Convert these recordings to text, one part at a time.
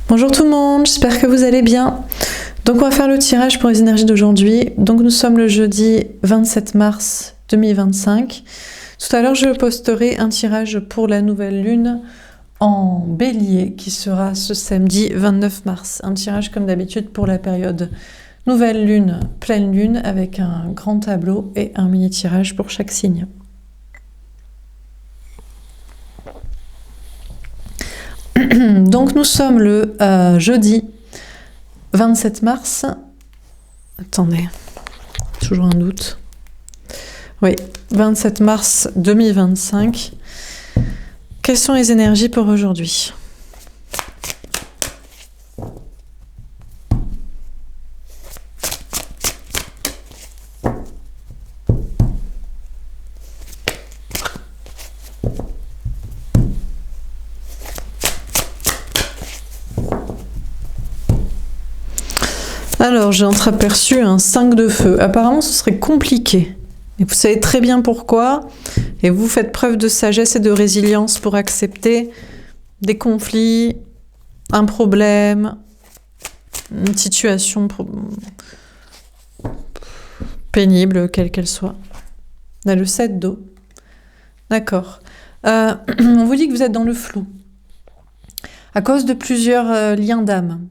Bonjour tout le monde, j'espère que vous allez bien. Donc on va faire le tirage pour les énergies d'aujourd'hui. Donc nous sommes le jeudi 27 mars 2025. Tout à l'heure je posterai un tirage pour la nouvelle lune en bélier qui sera ce samedi 29 mars. Un tirage comme d'habitude pour la période nouvelle lune, pleine lune avec un grand tableau et un mini tirage pour chaque signe. Donc nous sommes le jeudi 27 mars. Attendez, toujours un doute. Oui, 27 mars 2025. Quelles sont les énergies pour aujourd'hui ? Alors, j'ai entreaperçu un 5 de feu. Apparemment, ce serait compliqué. Et vous savez très bien pourquoi. Et vous faites preuve de sagesse et de résilience pour accepter des conflits, un problème, une situation pénible, quelle qu'elle soit. On a le 7 d'eau. D'accord. On vous dit que vous êtes dans le flou. À cause de plusieurs liens d'âme.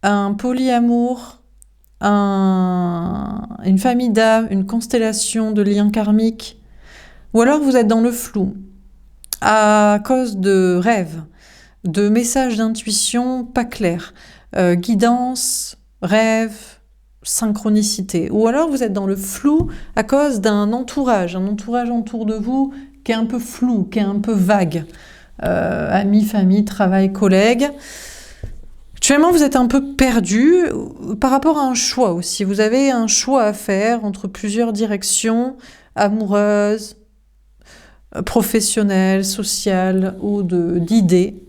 Un polyamour, une famille d'âmes, une constellation de liens karmiques, ou alors vous êtes dans le flou à cause de rêves, de messages d'intuition pas clairs, guidance, rêve, synchronicité, ou alors vous êtes dans le flou à cause d'un entourage, autour de vous qui est un peu flou, qui est un peu vague, amis, famille, travail, collègues. Actuellement, vous êtes un peu perdu par rapport à un choix aussi. Vous avez un choix à faire entre plusieurs directions, amoureuses, professionnelles, sociales ou d'idées.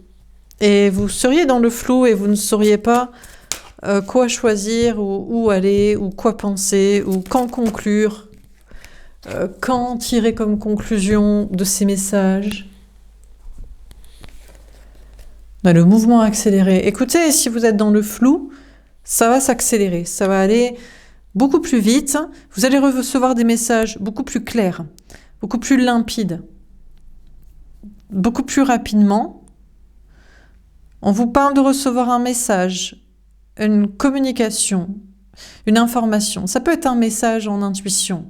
Et vous seriez dans le flou et vous ne sauriez pas quoi choisir, ou où aller, ou quoi penser, ou quand conclure, quand tirer comme conclusion de ces messages. On a le mouvement accéléré. Écoutez, si vous êtes dans le flou, ça va s'accélérer, ça va aller beaucoup plus vite. Vous allez recevoir des messages beaucoup plus clairs, beaucoup plus limpides, beaucoup plus rapidement. On vous parle de recevoir un message, une communication, une information. Ça peut être un message en intuition,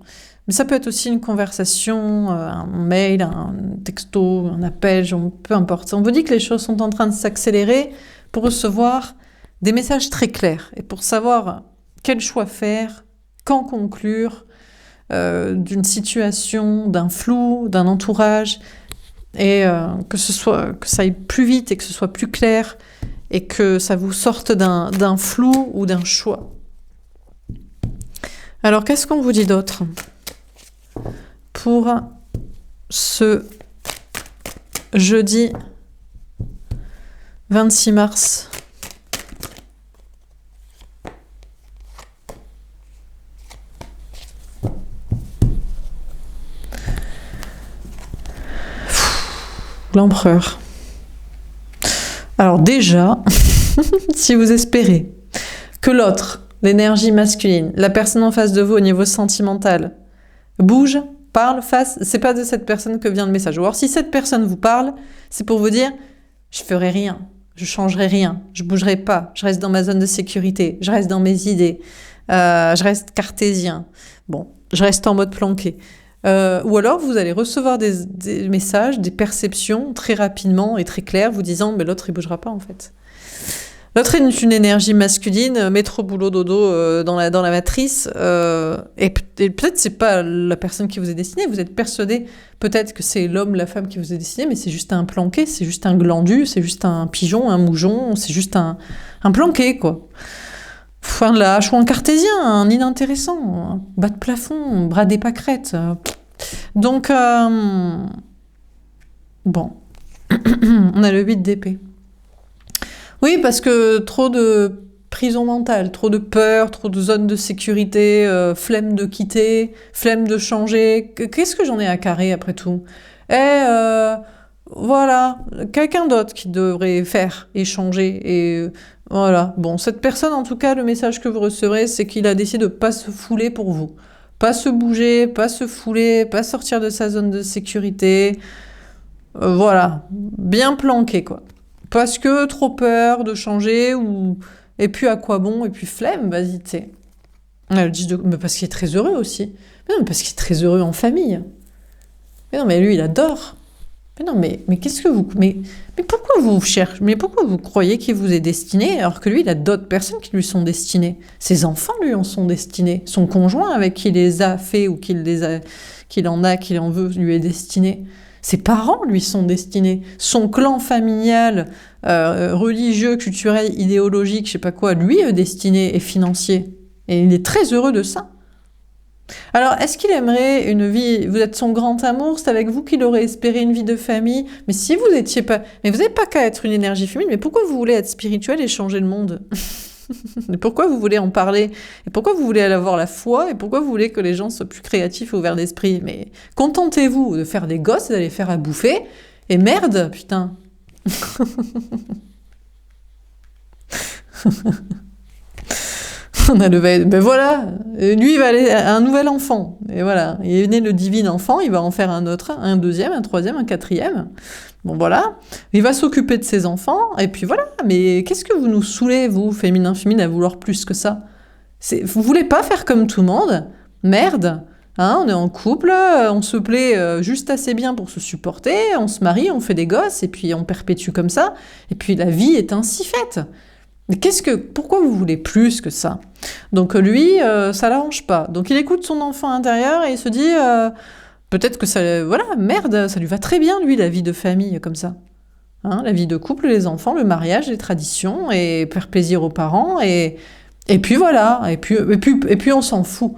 mais ça peut être aussi une conversation, un mail, un texto, un appel, peu importe. On vous dit que les choses sont en train de s'accélérer pour recevoir des messages très clairs et pour savoir quel choix faire, quand conclure d'une situation, d'un flou, d'un entourage, et que ça aille plus vite et que ce soit plus clair et que ça vous sorte d'un flou ou d'un choix. Alors, qu'est-ce qu'on vous dit d'autre pour ce jeudi 26 mars ? L'empereur. Alors déjà, si vous espérez que l'autre, l'énergie masculine, la personne en face de vous au niveau sentimental, bouge, parle, fasse, c'est pas de cette personne que vient le message. Ou alors si cette personne vous parle, c'est pour vous dire « je ferai rien, je changerai rien, je bougerai pas, je reste dans ma zone de sécurité, je reste dans mes idées, je reste cartésien, bon, je reste en mode planqué ». Ou alors vous allez recevoir des messages, des perceptions très rapidement et très claires vous disant « mais l'autre il bougera pas en fait ». L'autre est une énergie masculine, métro, boulot, dodo dans la matrice. Et peut-être c'est pas la personne qui vous est destinée. Vous êtes persuadé peut-être que c'est l'homme, la femme qui vous est destiné, mais c'est juste un planqué, c'est juste un glandu, c'est juste un pigeon, un moujon, c'est juste un planqué, quoi. Un lâche ou un cartésien, un inintéressant, un bas de plafond, bras des pâquerettes. Donc, bon, on a le 8 d'épée. Oui, parce que trop de prison mentale, trop de peur, trop de zones de sécurité, flemme de quitter, flemme de changer. Qu'est-ce que j'en ai à carrer après tout ? Voilà, quelqu'un d'autre qui devrait faire, échanger, et voilà. Bon, cette personne, en tout cas, le message que vous recevrez, c'est qu'il a décidé de pas se fouler pour vous. Pas se bouger, pas se fouler, pas sortir de sa zone de sécurité. Voilà, bien planqué, quoi. Parce que trop peur de changer, ou... Et puis à quoi bon, et puis flemme, vas-y, tu sais. Mais parce qu'il est très heureux aussi. Mais non, parce qu'il est très heureux en famille. Mais non, mais lui, il adore. Mais non, mais qu'est-ce que vous... Mais pourquoi vous cherchez... Mais pourquoi vous croyez qu'il vous est destiné alors que lui, il a d'autres personnes qui lui sont destinées? Ses enfants, lui, en sont destinés. Son conjoint avec qui il les a fait ou qu'il en veut, lui est destiné. Ses parents, lui, sont destinés. Son clan familial, religieux, culturel, idéologique, je sais pas quoi, lui est destiné et financier. Et il est très heureux de ça. Alors, est-ce qu'il aimerait une vie... Vous êtes son grand amour, c'est avec vous qu'il aurait espéré une vie de famille. Mais si vous étiez pas... Mais vous n'avez pas qu'à être une énergie féminine, mais pourquoi vous voulez être spirituel et changer le monde? Et pourquoi vous voulez en parler? Et pourquoi vous voulez avoir la foi? Et pourquoi vous voulez que les gens soient plus créatifs et ouverts d'esprit? Mais contentez-vous de faire des gosses et d'aller faire à bouffer. Et merde, putain. On a ben voilà, lui il va aller à un nouvel enfant. Et voilà, il est né le divin enfant, il va en faire un autre, un deuxième, un troisième, un quatrième. Bon voilà, il va s'occuper de ses enfants, et puis voilà. Mais qu'est-ce que vous nous saoulez, vous, féminin, à vouloir plus que ça? Vous voulez pas faire comme tout le monde? Merde, hein, on est en couple, on se plaît juste assez bien pour se supporter, on se marie, on fait des gosses, et puis on perpétue comme ça, et puis la vie est ainsi faite. Mais pourquoi vous voulez plus que ça? Donc lui, ça l'arrange pas. Donc il écoute son enfant intérieur et il se dit, peut-être que ça, voilà, merde, ça lui va très bien lui la vie de famille comme ça, hein, la vie de couple, les enfants, le mariage, les traditions et faire plaisir aux parents et puis voilà, et puis on s'en fout.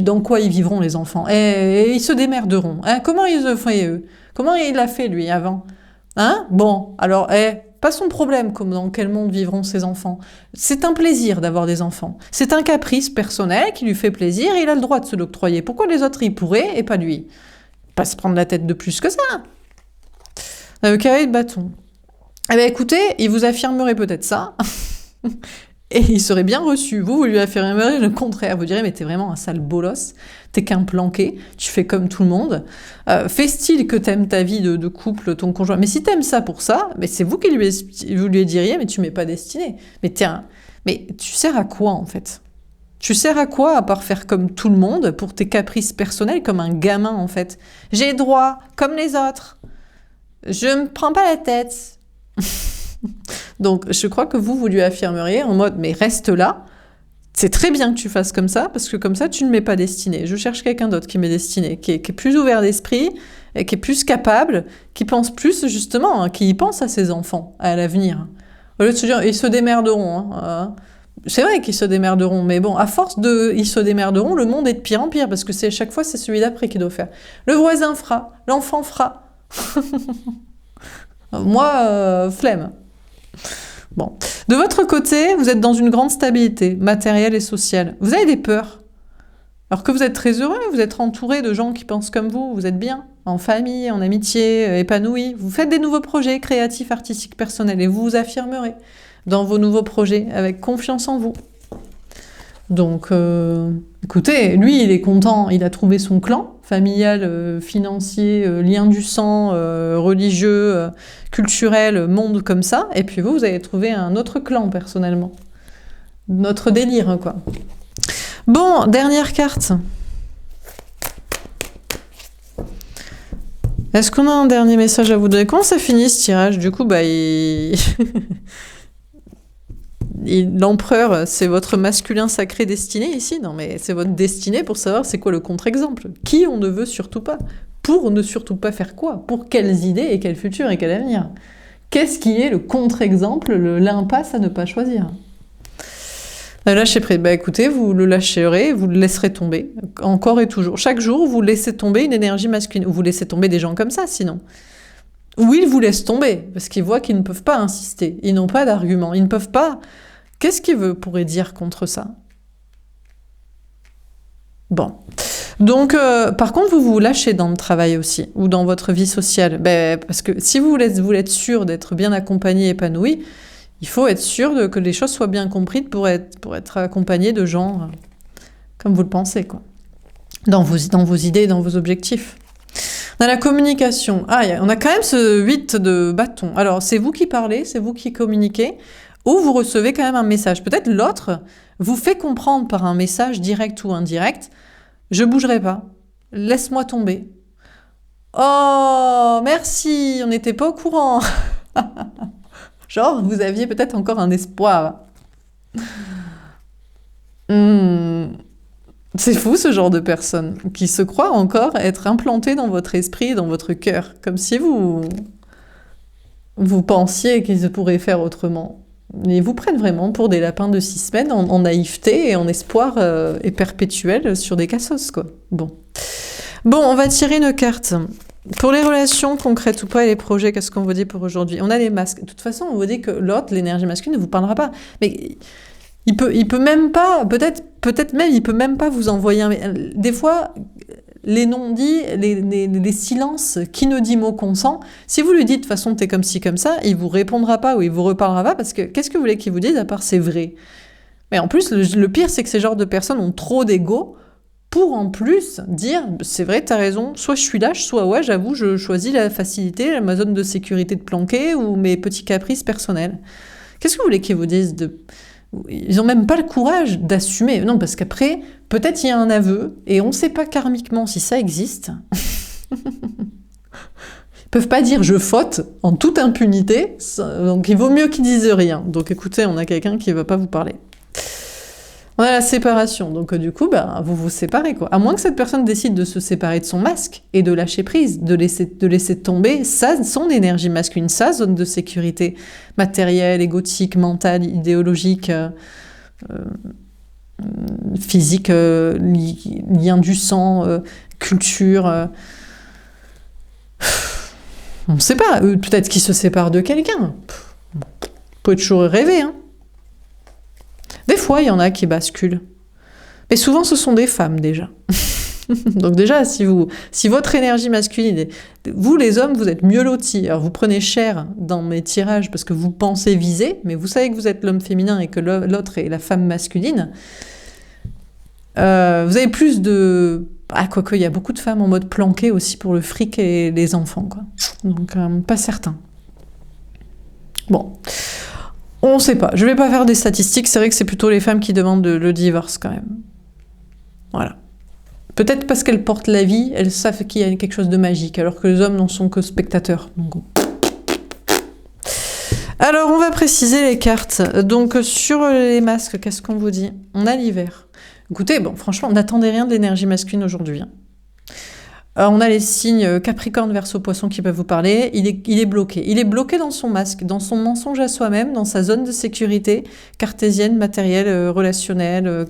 Dans quoi ils vivront les enfants? Et ils se démerderont. Hein, comment ils le font eux? Comment il a fait lui avant? Hein? Bon, alors, pas son problème, comme dans quel monde vivront ses enfants. C'est un plaisir d'avoir des enfants. C'est un caprice personnel qui lui fait plaisir et il a le droit de se l'octroyer. Pourquoi les autres y pourraient et pas lui? Pas se prendre la tête de plus que ça. Le carré de bâton. Eh bien écoutez, il vous affirmerait peut-être ça. Et il serait bien reçu. Vous lui affirmerez le contraire. Vous direz, mais t'es vraiment un sale bolos, t'es qu'un planqué, tu fais comme tout le monde. Fais-t-il que t'aimes ta vie de couple, ton conjoint? Mais si t'aimes ça pour ça, mais c'est vous qui vous lui diriez, mais tu m'es pas destiné. Mais tu sers à quoi en fait? Tu sers à quoi à part faire comme tout le monde pour tes caprices personnels, comme un gamin en fait? J'ai droit, comme les autres. Je me prends pas la tête. Donc, je crois que vous lui affirmeriez en mode, mais reste là, c'est très bien que tu fasses comme ça, parce que comme ça, tu ne m'es pas destiné. Je cherche quelqu'un d'autre qui m'est destiné, qui est plus ouvert d'esprit, et qui est plus capable, qui pense plus, justement, hein, qui pense à ses enfants, à l'avenir. Au lieu de se dire, ils se démerderont. Hein, c'est vrai qu'ils se démerderont, mais bon, à force de ils se démerderont, le monde est de pire en pire, parce que chaque fois, c'est celui d'après qui doit faire. Le voisin fera, l'enfant fera. Moi, flemme. Bon. De votre côté, vous êtes dans une grande stabilité matérielle et sociale. Vous avez des peurs. Alors que vous êtes très heureux, vous êtes entouré de gens qui pensent comme vous êtes bien, en famille, en amitié, épanoui. Vous faites des nouveaux projets créatifs, artistiques, personnels et vous vous affirmerez dans vos nouveaux projets avec confiance en vous. Donc, écoutez, lui, il est content, il a trouvé son clan familial, financier, lien du sang, religieux, culturel, monde comme ça, et puis vous avez trouvé un autre clan, personnellement. Notre délire, hein, quoi. Bon, dernière carte. Est-ce qu'on a un dernier message à vous donner? Comment ça finit, ce tirage? Du coup, l'empereur, c'est votre masculin sacré destiné ici? Non, mais c'est votre destinée pour savoir c'est quoi le contre-exemple. Qui on ne veut surtout pas? Pour ne surtout pas faire quoi? Pour quelles idées et quel futur et quel avenir? Qu'est-ce qui est le contre-exemple, l'impasse à ne pas choisir? Lâcher prise. Écoutez, vous le lâcherez, vous le laisserez tomber, encore et toujours. Chaque jour, vous laissez tomber une énergie masculine, ou vous laissez tomber des gens comme ça, sinon. Ou ils vous laissent tomber, parce qu'ils voient qu'ils ne peuvent pas insister, ils n'ont pas d'argument, ils ne peuvent pas... Qu'est-ce qu'il pourrait dire contre ça? Bon. Donc, par contre, vous vous lâchez dans le travail aussi, ou dans votre vie sociale. Parce que si vous voulez être sûr d'être bien accompagné, épanoui, il faut être sûr que les choses soient bien comprises pour être accompagné de gens comme vous le pensez, quoi. Dans vos idées, dans vos objectifs. On a la communication. On a quand même ce 8 de bâton. Alors, c'est vous qui parlez, c'est vous qui communiquez, ou vous recevez quand même un message. Peut-être l'autre vous fait comprendre par un message direct ou indirect, je bougerai pas, laisse-moi tomber. Oh, merci, on n'était pas au courant. Genre, vous aviez peut-être encore un espoir. C'est fou ce genre de personne qui se croit encore être implantée dans votre esprit, dans votre cœur, comme si vous pensiez qu'ils pourraient faire autrement. Ils vous prennent vraiment pour des lapins de 6 semaines en naïveté et en espoir et perpétuel sur des cassos, quoi. Bon, on va tirer une carte. Pour les relations concrètes ou pas et les projets, qu'est-ce qu'on vous dit pour aujourd'hui? On a les masques. De toute façon, on vous dit que l'autre, l'énergie masculine, ne vous parlera pas. Mais il peut même pas, peut-être même, il peut même pas vous envoyer un... Des fois, les non-dits, les silences, qui ne dit mot consent, si vous lui dites de toute façon t'es comme ci, comme ça, il vous répondra pas ou il vous reparlera pas parce que qu'est-ce que vous voulez qu'il vous dise à part c'est vrai? Mais en plus, le pire, c'est que ces genres de personnes ont trop d'ego pour en plus dire c'est vrai, t'as raison, soit je suis lâche, soit ouais, j'avoue, je choisis la facilité, ma zone de sécurité de planquer ou mes petits caprices personnels. Qu'est-ce que vous voulez qu'ils vous disent de... Ils n'ont même pas le courage d'assumer. Non, parce qu'après, peut-être il y a un aveu, et on ne sait pas karmiquement si ça existe. Ils peuvent pas dire « je faute » en toute impunité, donc il vaut mieux qu'ils disent rien. Donc écoutez, on a quelqu'un qui ne va pas vous parler. On a la séparation, donc du coup, vous vous séparez, quoi. À moins que cette personne décide de se séparer de son masque et de lâcher prise, de laisser tomber son énergie masculine, sa zone de sécurité matérielle, égotique, mentale, idéologique, physique, lien du sang, culture. On ne sait pas, peut-être qu'il se sépare de quelqu'un. On peut toujours rêver, hein. Des fois, il y en a qui basculent. Mais souvent, ce sont des femmes, déjà. Donc déjà, si votre énergie masculine... Vous, les hommes, vous êtes mieux lotis. Alors, vous prenez cher dans mes tirages parce que vous pensez viser, mais vous savez que vous êtes l'homme féminin et que l'autre est la femme masculine. Vous avez plus de... quoique, il y a beaucoup de femmes en mode planqué aussi pour le fric et les enfants, quoi. Donc, pas certain. Bon... On ne sait pas. Je ne vais pas faire des statistiques. C'est vrai que c'est plutôt les femmes qui demandent le divorce quand même. Voilà. Peut-être parce qu'elles portent la vie, elles savent qu'il y a quelque chose de magique, alors que les hommes n'en sont que spectateurs. Donc... Alors, on va préciser les cartes. Donc, sur les masques, qu'est-ce qu'on vous dit? On a l'hiver. Écoutez, franchement, n'attendez rien de l'énergie masculine aujourd'hui, hein. On a les signes Capricorne, Verseau, Poisson qui peuvent vous parler. Il est bloqué. Il est bloqué dans son masque, dans son mensonge à soi-même, dans sa zone de sécurité cartésienne, matérielle, relationnelle,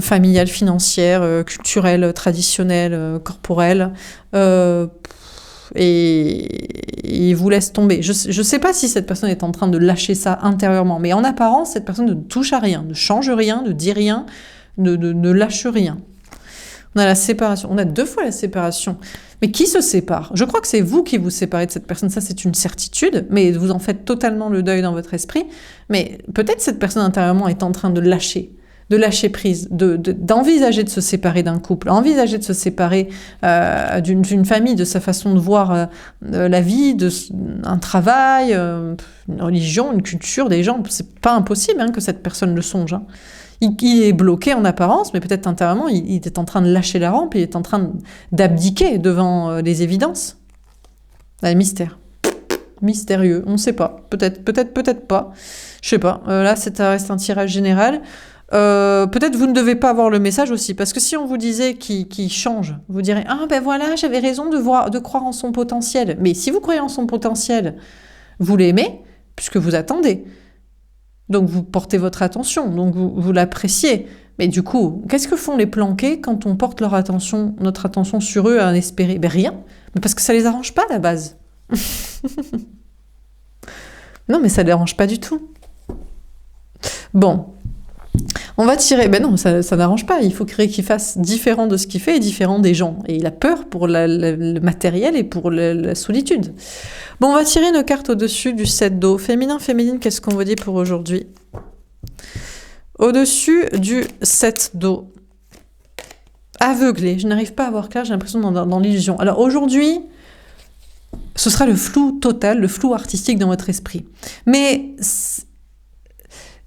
familiale, financière, culturelle, traditionnelle, corporelle. Et il vous laisse tomber. Je ne sais pas si cette personne est en train de lâcher ça intérieurement, mais en apparence, cette personne ne touche à rien, ne change rien, ne dit rien, ne lâche rien. On a la séparation. On a 2 fois la séparation. Mais qui se sépare? Je crois que c'est vous qui vous séparez de cette personne. Ça, c'est une certitude. Mais vous en faites totalement le deuil dans votre esprit. Mais peut-être cette personne intérieurement est en train de lâcher prise, d'envisager de se séparer d'un couple, envisager de se séparer d'une famille, de sa façon de voir la vie, un travail, une religion, une culture, des gens. C'est pas impossible, hein, que cette personne le songe, hein. Il est bloqué en apparence, mais peut-être intérieurement, il est en train de lâcher la rampe, il est en train d'abdiquer devant les évidences. Mystère. Mystérieux, on ne sait pas. Peut-être pas. Je sais pas. Là, ça reste un tirage général. Peut-être vous ne devez pas avoir le message aussi, parce que si on vous disait qu'il change, vous direz « Ah ben voilà, j'avais raison de croire en son potentiel. » Mais si vous croyez en son potentiel, vous l'aimez, puisque vous attendez. Donc vous portez votre attention, donc vous l'appréciez. Mais du coup, qu'est-ce que font les planqués quand on porte notre attention sur eux à en espérer? Ben rien, mais parce que ça les arrange pas à la base. Non, mais ça les arrange pas du tout. Bon, On va tirer, ben non, ça n'arrange pas, il faut qu'il fasse différent de ce qu'il fait et différent des gens. Et il a peur pour le matériel et pour la solitude. Bon, on va tirer une carte au-dessus du 7 d'eau. Féminin, féminine, qu'est-ce qu'on vous dit pour aujourd'hui? Au-dessus du 7 d'eau. Aveuglé, je n'arrive pas à voir clair, j'ai l'impression dans l'illusion. Alors aujourd'hui, ce sera le flou total, le flou artistique dans votre esprit. Mais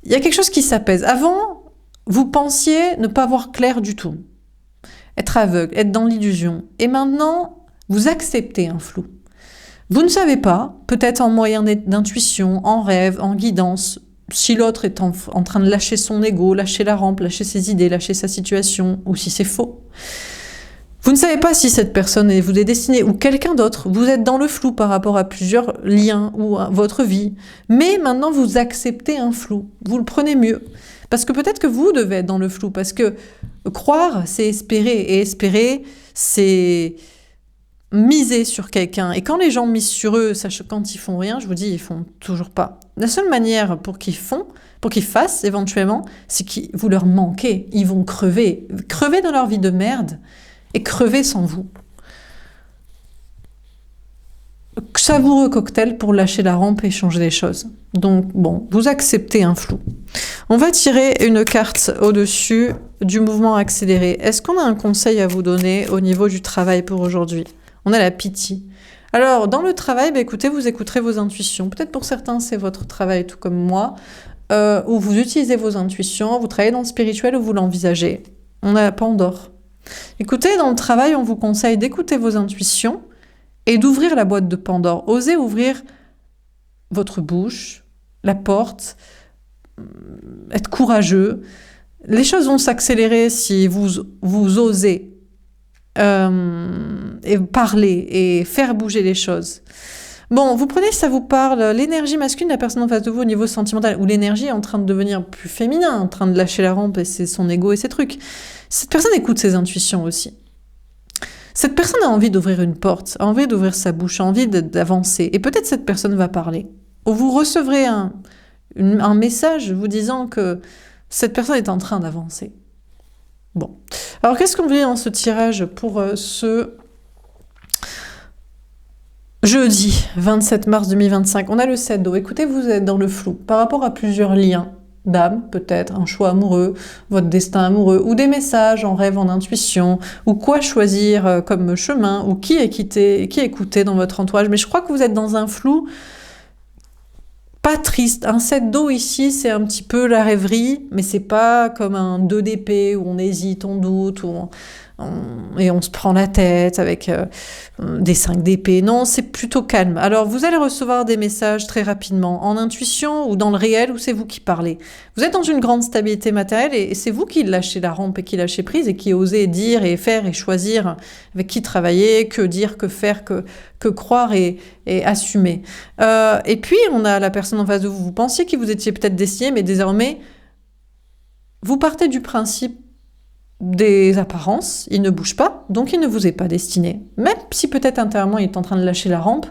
il y a quelque chose qui s'apaise. Avant, vous pensiez ne pas voir clair du tout, être aveugle, être dans l'illusion. Et maintenant, vous acceptez un flou. Vous ne savez pas, peut-être en moyen d'intuition, en rêve, en guidance, si l'autre est en train de lâcher son ego, lâcher la rampe, lâcher ses idées, lâcher sa situation, ou si c'est faux. Vous ne savez pas si cette personne vous est destinée ou quelqu'un d'autre. Vous êtes dans le flou par rapport à plusieurs liens ou à votre vie. Mais maintenant, vous acceptez un flou. Vous le prenez mieux. Parce que peut-être que vous devez être dans le flou. Parce que croire, c'est espérer. Et espérer, c'est miser sur quelqu'un. Et quand les gens misent sur eux, sachez quand ils font rien, je vous dis, ils font toujours pas. La seule manière pour qu'ils fassent éventuellement, c'est que vous leur manquez. Ils vont crever. Crever dans leur vie de merde. Et crever sans vous. Savoureux cocktail pour lâcher la rampe et changer les choses. Donc bon, vous acceptez un flou. On va tirer une carte au-dessus du mouvement accéléré. Est-ce qu'on a un conseil à vous donner au niveau du travail pour aujourd'hui? On a la pitié. Alors dans le travail, écoutez, vous écouterez vos intuitions. Peut-être pour certains c'est votre travail tout comme moi, où vous utilisez vos intuitions, vous travaillez dans le spirituel ou vous l'envisagez. On a Pandore. Écoutez, dans le travail, on vous conseille d'écouter vos intuitions et d'ouvrir la boîte de Pandore. Osez ouvrir votre bouche, la porte, être courageux. Les choses vont s'accélérer si vous osez et parler et faire bouger les choses. Bon, vous prenez, ça vous parle, l'énergie masculine de la personne en face de vous au niveau sentimental, ou l'énergie est en train de devenir plus féminin, en train de lâcher la rampe et c'est son ego et ses trucs. Cette personne écoute ses intuitions aussi. Cette personne a envie d'ouvrir une porte, a envie d'ouvrir sa bouche, a envie d'avancer. Et peut-être cette personne va parler. Ou vous recevrez un message vous disant que cette personne est en train d'avancer. Bon. Alors qu'est-ce qu'on vit dans ce tirage pour ce jeudi 27 mars 2025? On a le 7 d'eau. Écoutez, vous êtes dans le flou par rapport à plusieurs liens d'âme, peut-être, un choix amoureux, votre destin amoureux, ou des messages en rêve, en intuition, ou quoi choisir comme chemin, ou qui écouter dans votre entourage. Mais je crois que vous êtes dans un flou pas triste. Un 7 d'eau ici, c'est un petit peu la rêverie, mais c'est pas comme un 2 d'épée où on hésite, on doute, et on se prend la tête avec des 5 d'épée. Non, c'est plutôt calme. Alors, vous allez recevoir des messages très rapidement, en intuition ou dans le réel, ou c'est vous qui parlez. Vous êtes dans une grande stabilité matérielle et c'est vous qui lâchez la rampe et qui lâchez prise et qui osez dire et faire et choisir avec qui travailler, que dire, que faire, que croire et assumer. Et puis, on a la personne en face de vous. Vous pensiez que vous étiez peut-être destiné, mais désormais, vous partez du principe des apparences, il ne bouge pas, donc il ne vous est pas destiné. Même si peut-être intérieurement il est en train de lâcher la rampe,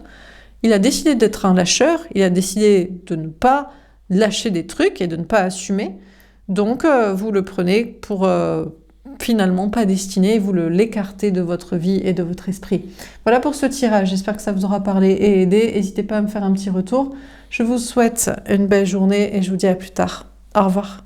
il a décidé d'être un lâcheur, il a décidé de ne pas lâcher des trucs et de ne pas assumer, donc vous le prenez pour finalement pas destiné, vous l'écartez de votre vie et de votre esprit. Voilà pour ce tirage, j'espère que ça vous aura parlé et aidé, n'hésitez pas à me faire un petit retour. Je vous souhaite une belle journée et je vous dis à plus tard. Au revoir.